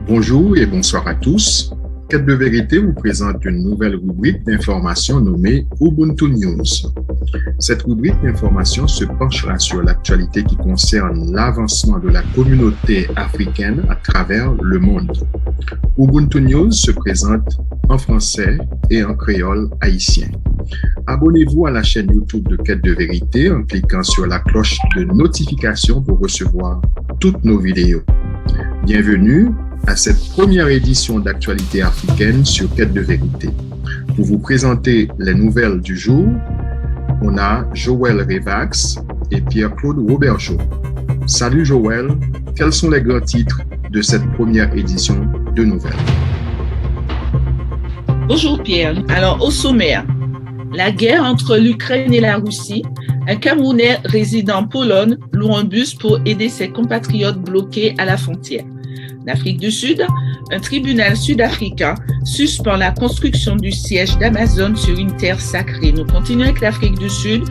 Bonjour et bonsoir à tous. Quête de vérité vous présente une nouvelle rubrique d'information nommée Ubuntu News. Cette rubrique d'information se penchera sur l'actualité qui concerne l'avancement de la communauté africaine à travers le monde. Ubuntu News se présente en français et en créole haïtien. Abonnez-vous à la chaîne YouTube de Quête de vérité en cliquant sur la cloche de notification pour recevoir toutes nos vidéos. Bienvenue à cette première édition d'actualité africaine sur Quête de vérité. Pour vous présenter les nouvelles du jour, on a Joël Revax et Pierre-Claude Robergeau. Salut Joël, quels sont les grands titres de cette première édition de nouvelles? Bonjour Pierre. Alors au sommaire, la guerre entre l'Ukraine et la Russie, un Camerounais résidant en Pologne loue un bus pour aider ses compatriotes bloqués à la frontière. En Afrique du Sud, un tribunal sud-africain suspend la construction du siège d'Amazon sur une terre sacrée. Nous continuons avec l'Afrique du Sud.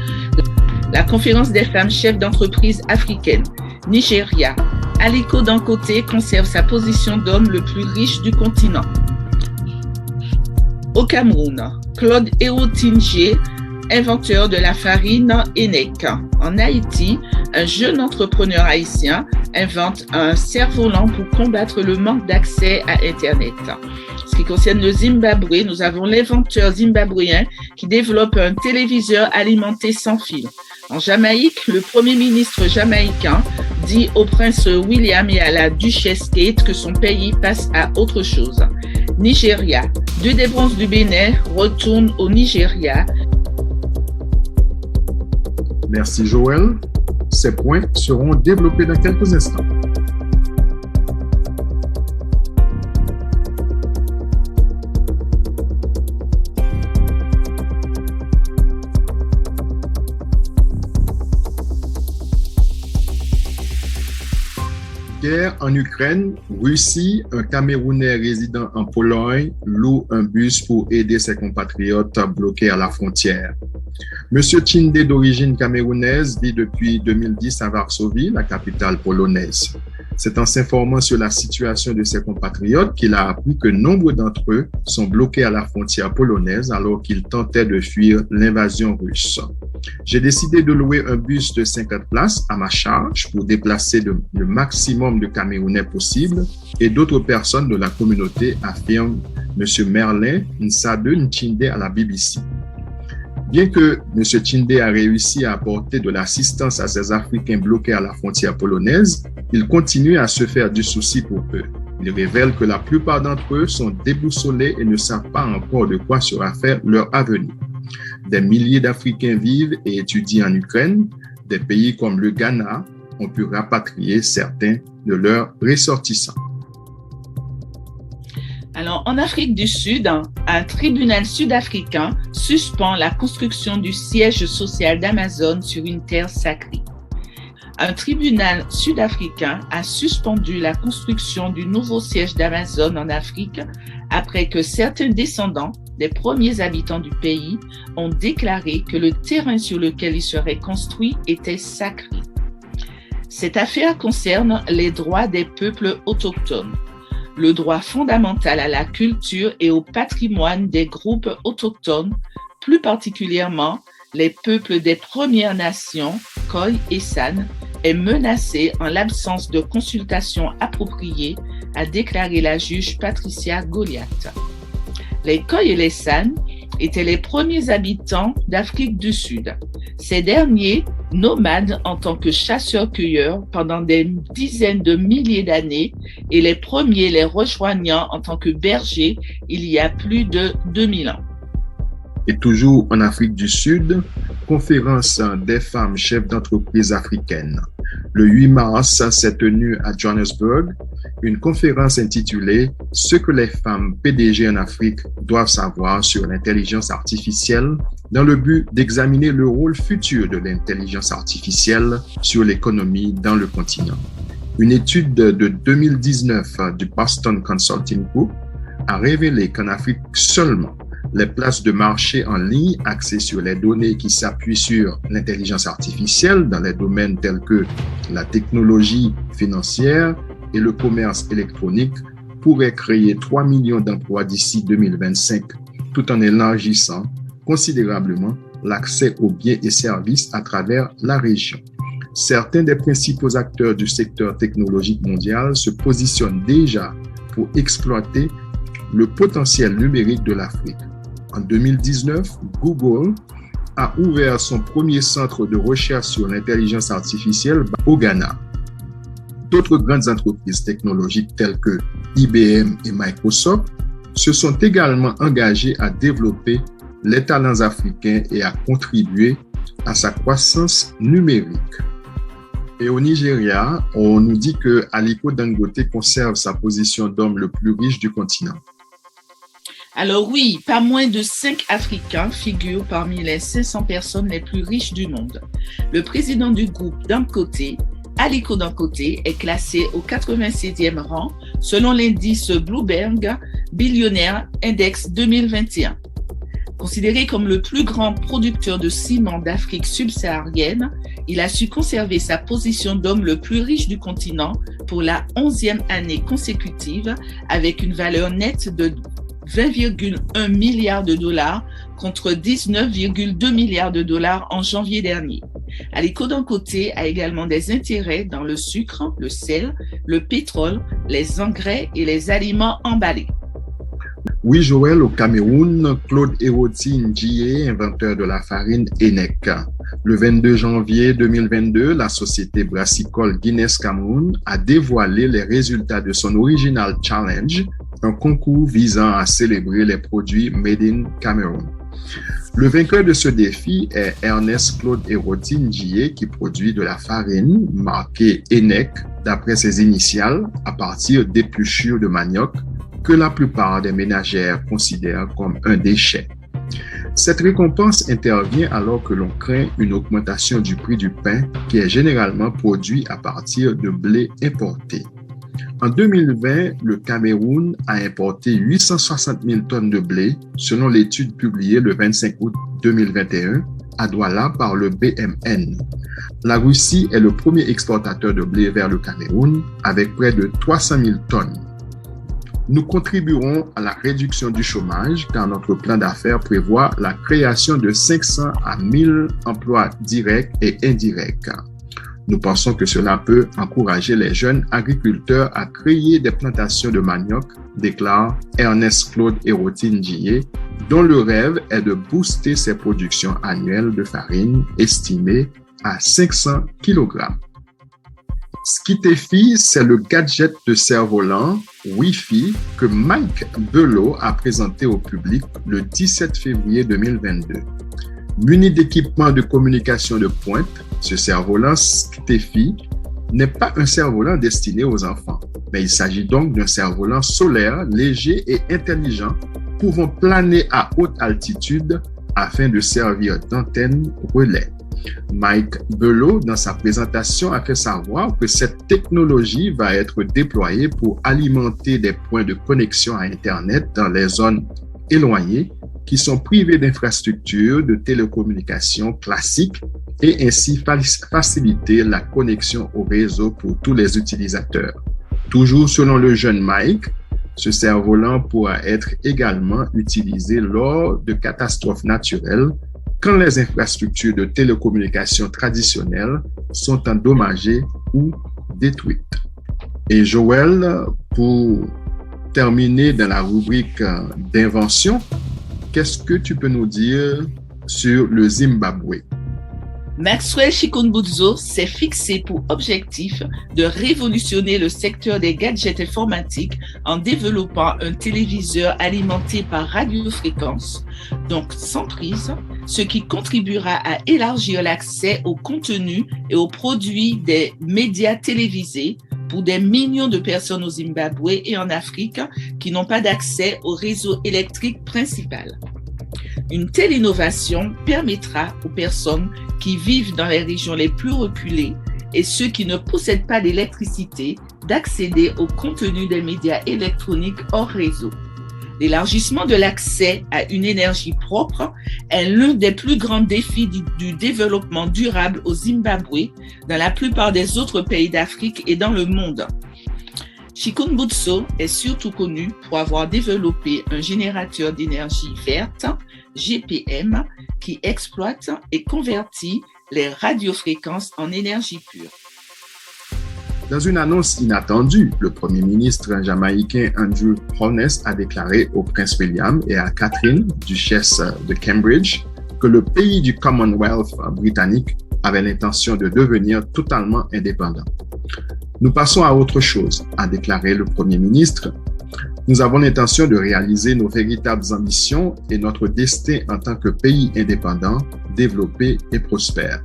La conférence des femmes chefs d'entreprise africaines. Nigeria. Aliko Dangote conserve sa position d'homme le plus riche du continent. Au Cameroun, Claude Hérotingier, inventeur de la farine ENEC. En Haïti, un jeune entrepreneur haïtien invente un cerf-volant pour combattre le manque d'accès à Internet. En ce qui concerne le Zimbabwe, nous avons l'inventeur zimbabwéen qui développe un téléviseur alimenté sans fil. En Jamaïque, le premier ministre jamaïcain dit au prince William et à la duchesse Kate que son pays passe à autre chose. Nigeria, deux des bronzes du Bénin retournent au Nigeria. Merci Joël. Ces points seront développés dans quelques instants. Guerre en Ukraine, Russie, un Camerounais résident en Pologne loue un bus pour aider ses compatriotes bloqués à la frontière. Monsieur Tchinde, d'origine camerounaise, vit depuis 2010 à Varsovie, la capitale polonaise. C'est en s'informant sur la situation de ses compatriotes qu'il a appris que nombre d'entre eux sont bloqués à la frontière polonaise alors qu'ils tentaient de fuir l'invasion russe. J'ai décidé de louer un bus de 50 places à ma charge pour déplacer le maximum de Camerounais possible et d'autres personnes de la communauté, affirme M. Merlin Nsade Ntchinde à la BBC. Bien que M. Tchinde a réussi à apporter de l'assistance à ces Africains bloqués à la frontière polonaise, il continue à se faire du souci pour eux. Il révèle que la plupart d'entre eux sont déboussolés et ne savent pas encore de quoi sera fait leur avenir. Des milliers d'Africains vivent et étudient en Ukraine. Des pays comme le Ghana ont pu rapatrier certains de leurs ressortissants. Alors, en Afrique du Sud, un tribunal sud-africain suspend la construction du siège social d'Amazon sur une terre sacrée. Un tribunal sud-africain a suspendu la construction du nouveau siège d'Amazon en Afrique après que certains descendants des premiers habitants du pays ont déclaré que le terrain sur lequel il serait construit était sacré. Cette affaire concerne les droits des peuples autochtones, le droit fondamental à la culture et au patrimoine des groupes autochtones, plus particulièrement les peuples des Premières Nations, Khoi et San, est menacé en l'absence de consultation appropriée, a déclaré la juge Patricia Goliath. Les Khoi et les San étaient les premiers habitants d'Afrique du Sud. Ces derniers, nomades en tant que chasseurs-cueilleurs pendant des dizaines de milliers d'années et les premiers les rejoignant en tant que bergers il y a plus de 2000 ans. Et toujours en Afrique du Sud, conférence des femmes chefs d'entreprise africaines. Le 8 mars s'est tenue à Johannesburg une conférence intitulée « Ce que les femmes PDG en Afrique doivent savoir sur l'intelligence artificielle » dans le but d'examiner le rôle futur de l'intelligence artificielle sur l'économie dans le continent. Une étude de 2019 du Boston Consulting Group a révélé qu'en Afrique seulement, les places de marché en ligne axées sur les données qui s'appuient sur l'intelligence artificielle dans les domaines tels que la technologie financière et le commerce électronique pourrait créer 3 millions d'emplois d'ici 2025, tout en élargissant considérablement l'accès aux biens et services à travers la région. Certains des principaux acteurs du secteur technologique mondial se positionnent déjà pour exploiter le potentiel numérique de l'Afrique. En 2019, Google a ouvert son premier centre de recherche sur l'intelligence artificielle au Ghana. D'autres grandes entreprises technologiques telles que IBM et Microsoft se sont également engagées à développer les talents africains et à contribuer à sa croissance numérique. Et au Nigeria, on nous dit que Aliko Dangote conserve sa position d'homme le plus riche du continent. Alors oui, pas moins de 5 Africains figurent parmi les 500 personnes les plus riches du monde. Le président du groupe Dangote, Aliko Dangote, est classé au 86e rang selon l'indice Bloomberg Billionaire Index 2021. Considéré comme le plus grand producteur de ciment d'Afrique subsaharienne, il a su conserver sa position d'homme le plus riche du continent pour la 11e année consécutive avec une valeur nette de 20,1 milliards de dollars contre 19,2 milliards de dollars en janvier dernier. Aliko Dangote a également des intérêts dans le sucre, le sel, le pétrole, les engrais et les aliments emballés. Oui, Joël, au Cameroun, Claude Eroti Ndiaye, inventeur de la farine ENEC. Le 22 janvier 2022, la société brassicole Guinness Cameroun a dévoilé les résultats de son Original Challenge, un concours visant à célébrer les produits Made in Cameroon. Le vainqueur de ce défi est Ernest Claude Eroti Ndiaye qui produit de la farine marquée ENEC d'après ses initiales à partir d'épluchures de manioc que la plupart des ménagères considèrent comme un déchet. Cette récompense intervient alors que l'on craint une augmentation du prix du pain qui est généralement produit à partir de blé importé. En 2020, le Cameroun a importé 860 000 tonnes de blé, selon l'étude publiée le 25 août 2021 à Douala par le BMN. La Russie est le premier exportateur de blé vers le Cameroun, avec près de 300 000 tonnes. Nous contribuerons à la réduction du chômage car notre plan d'affaires prévoit la création de 500 à 1000 emplois directs et indirects. Nous pensons que cela peut encourager les jeunes agriculteurs à créer des plantations de manioc, déclare Ernest Claude Eroti Ndiaye, dont le rêve est de booster ses productions annuelles de farine estimées à 500 kg. Skitefi, c'est le gadget de cerf-volant Wi-Fi que Mike Belot a présenté au public le 17 février 2022. Muni d'équipements de communication de pointe, ce cerf-volant Skitefi n'est pas un cerf-volant destiné aux enfants, mais il s'agit donc d'un cerf-volant solaire, léger et intelligent, pouvant planer à haute altitude afin de servir d'antenne relais. Mike Belot, dans sa présentation, a fait savoir que cette technologie va être déployée pour alimenter des points de connexion à Internet dans les zones éloignées qui sont privées d'infrastructures de télécommunications classiques et ainsi faciliter la connexion au réseau pour tous les utilisateurs. Toujours selon le jeune Mike, ce cerf-volant pourra être également utilisé lors de catastrophes naturelles quand les infrastructures de télécommunications traditionnelles sont endommagées ou détruites. Et Joël, pour terminer dans la rubrique d'invention, qu'est-ce que tu peux nous dire sur le Zimbabwe? Maxwell Chikumbutso s'est fixé pour objectif de révolutionner le secteur des gadgets informatiques en développant un téléviseur alimenté par radiofréquence, donc sans prise, ce qui contribuera à élargir l'accès aux contenus et aux produits des médias télévisés pour des millions de personnes au Zimbabwe et en Afrique qui n'ont pas d'accès au réseau électrique principal. Une telle innovation permettra aux personnes qui vivent dans les régions les plus reculées et ceux qui ne possèdent pas d'électricité d'accéder au contenu des médias électroniques hors réseau. L'élargissement de l'accès à une énergie propre est l'un des plus grands défis du développement durable au Zimbabwe, dans la plupart des autres pays d'Afrique et dans le monde. Chikumbutso est surtout connu pour avoir développé un générateur d'énergie verte, GPM, qui exploite et convertit les radiofréquences en énergie pure. Dans une annonce inattendue, le premier ministre jamaïcain Andrew Holness a déclaré au prince William et à Catherine, duchesse de Cambridge, que le pays du Commonwealth britannique avait l'intention de devenir totalement indépendant. Nous passons à autre chose, a déclaré le premier ministre. Nous avons l'intention de réaliser nos véritables ambitions et notre destin en tant que pays indépendant, développé et prospère.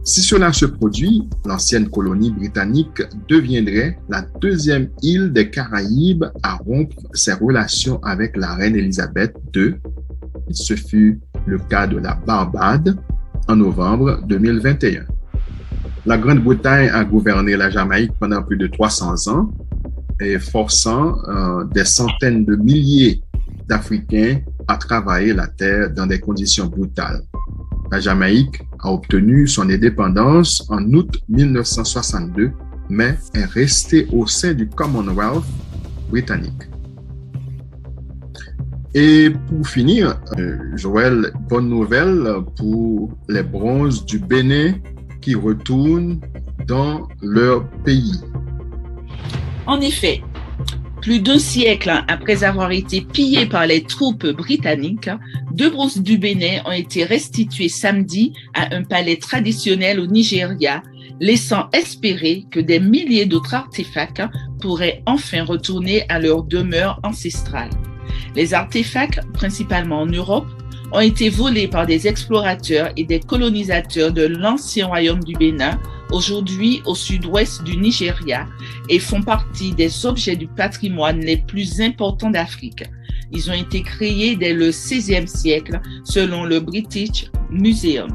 Si cela se produit, l'ancienne colonie britannique deviendrait la deuxième île des Caraïbes à rompre ses relations avec la reine Élisabeth II. Ce fut le cas de la Barbade en novembre 2021. La Grande-Bretagne a gouverné la Jamaïque pendant plus de 300 ans et forçant des centaines de milliers d'Africains à travailler la terre dans des conditions brutales. La Jamaïque a obtenu son indépendance en août 1962, mais est restée au sein du Commonwealth britannique. Et pour finir, Joël, bonne nouvelle pour les bronzes du Bénin qui retournent dans leur pays. En effet, plus d'un siècle après avoir été pillés par les troupes britanniques, 2 bronzes du Bénin ont été restitués samedi à un palais traditionnel au Nigeria, laissant espérer que des milliers d'autres artefacts pourraient enfin retourner à leur demeure ancestrale. Les artefacts, principalement en Europe, ont été volés par des explorateurs et des colonisateurs de l'ancien royaume du Bénin, aujourd'hui au sud-ouest du Nigeria, et font partie des objets du patrimoine les plus importants d'Afrique. Ils ont été créés dès le XVIe siècle, selon le British Museum.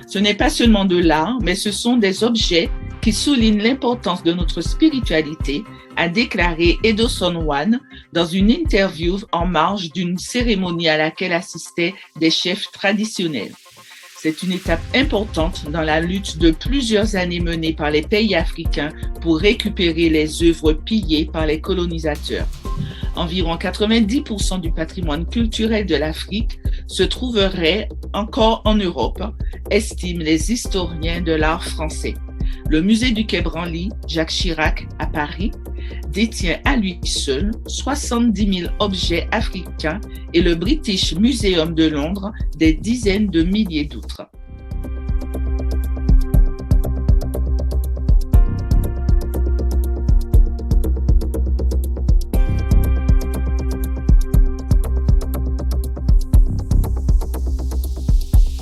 Ce n'est pas seulement de l'art, mais ce sont des objets qui soulignent l'importance de notre spiritualité, a déclaré Edoson Wan dans une interview en marge d'une cérémonie à laquelle assistaient des chefs traditionnels. C'est une étape importante dans la lutte de plusieurs années menée par les pays africains pour récupérer les œuvres pillées par les colonisateurs. Environ 90% du patrimoine culturel de l'Afrique se trouverait encore en Europe, estiment les historiens de l'art français. Le musée du Quai Branly, Jacques Chirac, à Paris, détient à lui seul 70 000 objets africains et le British Museum de Londres des dizaines de milliers d'autres.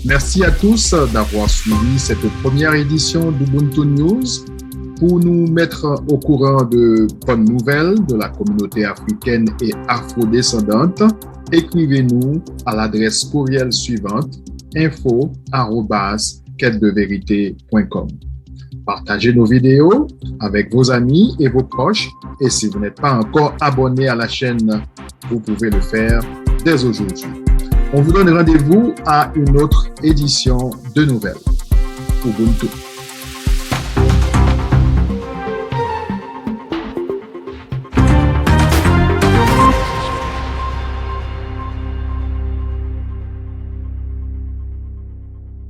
Merci à tous d'avoir suivi cette première édition d'Ubuntu News. Pour nous mettre au courant de bonnes nouvelles de la communauté africaine et afrodescendante, écrivez-nous à l'adresse courriel suivante info@quêtedeverité.com. Partagez nos vidéos avec vos amis et vos proches et si vous n'êtes pas encore abonné à la chaîne, vous pouvez le faire dès aujourd'hui. On vous donne rendez-vous à une autre édition de nouvelles. Ubuntu.